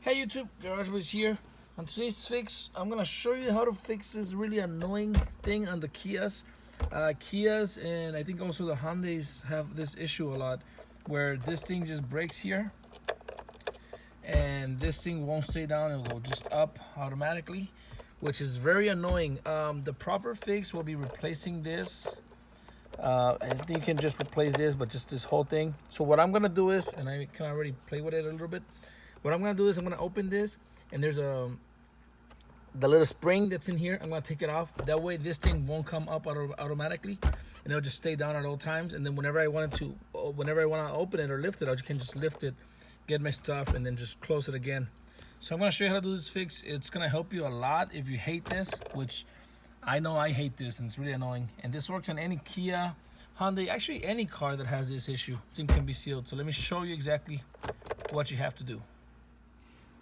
Hey YouTube, GarageBoys here. On today's fix, I'm gonna show you how to fix this really annoying thing on the Kias. Kias and I think also the Hyundais have this issue a lot, where this thing just breaks here, and this thing won't stay down; it'll go just up automatically, which is very annoying. The proper fix will be replacing this. I think you can just replace this, but just this whole thing. So what I'm gonna do is, and I can already play with it a little bit. What I'm gonna do is I'm gonna open this, and there's the little spring that's in here. I'm gonna take it off. That way this thing won't come up automatically, and it'll just stay down at all times. And then whenever I want to open it or lift it, I can just lift it, get my stuff, and then just close it again. So I'm gonna show you how to do this fix. It's gonna help you a lot if you hate this, which I know I hate this, and it's really annoying. And this works on any Kia, Hyundai, actually any car that has this issue. This thing can be sealed. So let me show you exactly what you have to do.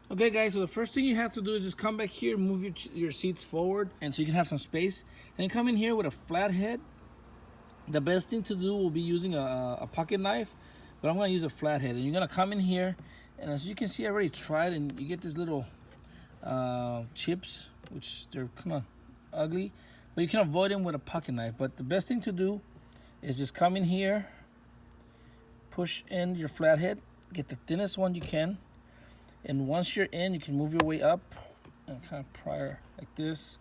Okay guys, so the first thing you have to do is just come back here, move your seats forward, and so you can have some space. And then come in here with a flat head. The best thing to do will be using a pocket knife, but I'm gonna use a flat head. And you're gonna come in here, and as you can see, I already tried, and you get these little chips, which they're kind of ugly, but you can avoid them with a pocket knife. But the best thing to do is just come in here, push in your flat head, get the thinnest one you can. And once you're in, you can move your way up and kind of pry like this.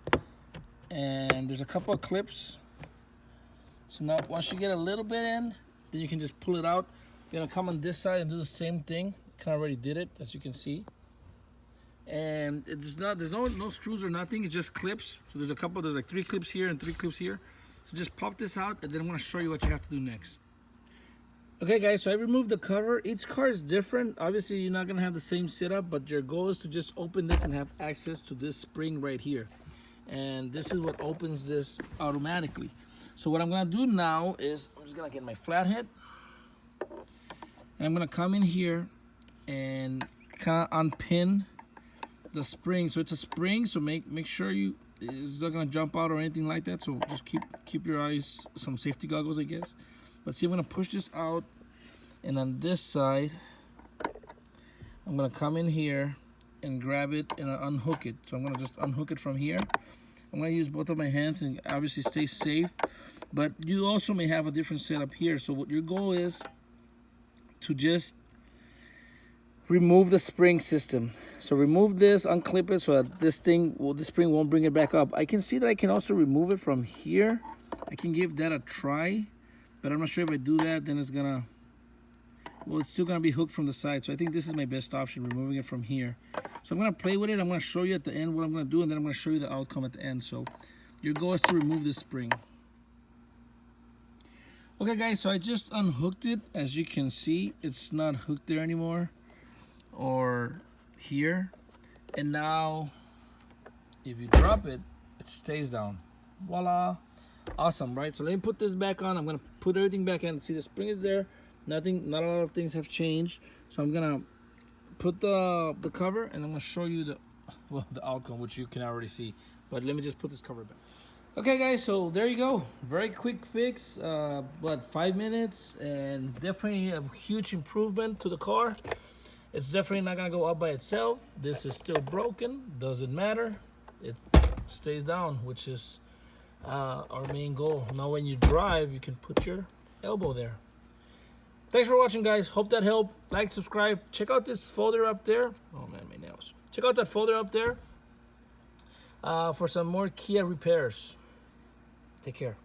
And there's a couple of clips. So now once you get a little bit in, then you can just pull it out. You're gonna come on this side and do the same thing. Kind of already did it, as you can see. And there's no screws or nothing. It's just clips. So there's like 3 clips here and 3 clips here. So just pop this out, and then I'm gonna show you what you have to do next. Okay guys, so I removed the cover. Each car is different. Obviously you're not gonna have the same setup, but your goal is to just open this and have access to this spring right here. And this is what opens this automatically. So what I'm gonna do now is I'm just gonna get my flathead, and I'm gonna come in here and kind of unpin the spring. So it's a spring, so make sure it's not gonna jump out or anything like that. So just keep your eyes, some safety goggles, I guess. But see, I'm gonna push this out, and on this side, I'm gonna come in here and grab it and unhook it. So I'm gonna just unhook it from here. I'm gonna use both of my hands and obviously stay safe. But you also may have a different setup here. So what your goal is to just remove the spring system. So remove this, unclip it so that this spring won't bring it back up. I can see that I can also remove it from here. I can give that a try. But I'm not sure if I do that, then it's still gonna be hooked from the side. So I think this is my best option, removing it from here. So I'm gonna play with it. I'm gonna show you at the end what I'm gonna do, and then I'm gonna show you the outcome at the end. So your goal is to remove this spring. Okay guys, so I just unhooked it. As you can see, it's not hooked there anymore, or here. And now, if you drop it, it stays down. Voila. Awesome, right? So let me put this back on. I'm gonna put everything back in. See, the spring is there. Not a lot of things have changed. So I'm gonna put the cover, and I'm gonna show you the outcome, which you can already see. But let me just put this cover back. Okay guys, so there you go. Very quick fix, but 5 minutes, and definitely a huge improvement to the car. It's definitely not gonna go up by itself. This is still broken, doesn't matter. It stays down, which is our main goal. Now when you drive, you can put your elbow there. Thanks for watching guys, hope that helped. Like, subscribe, check out this folder up there. Oh man, my nails. Check out that folder up there for some more Kia repairs. Take care.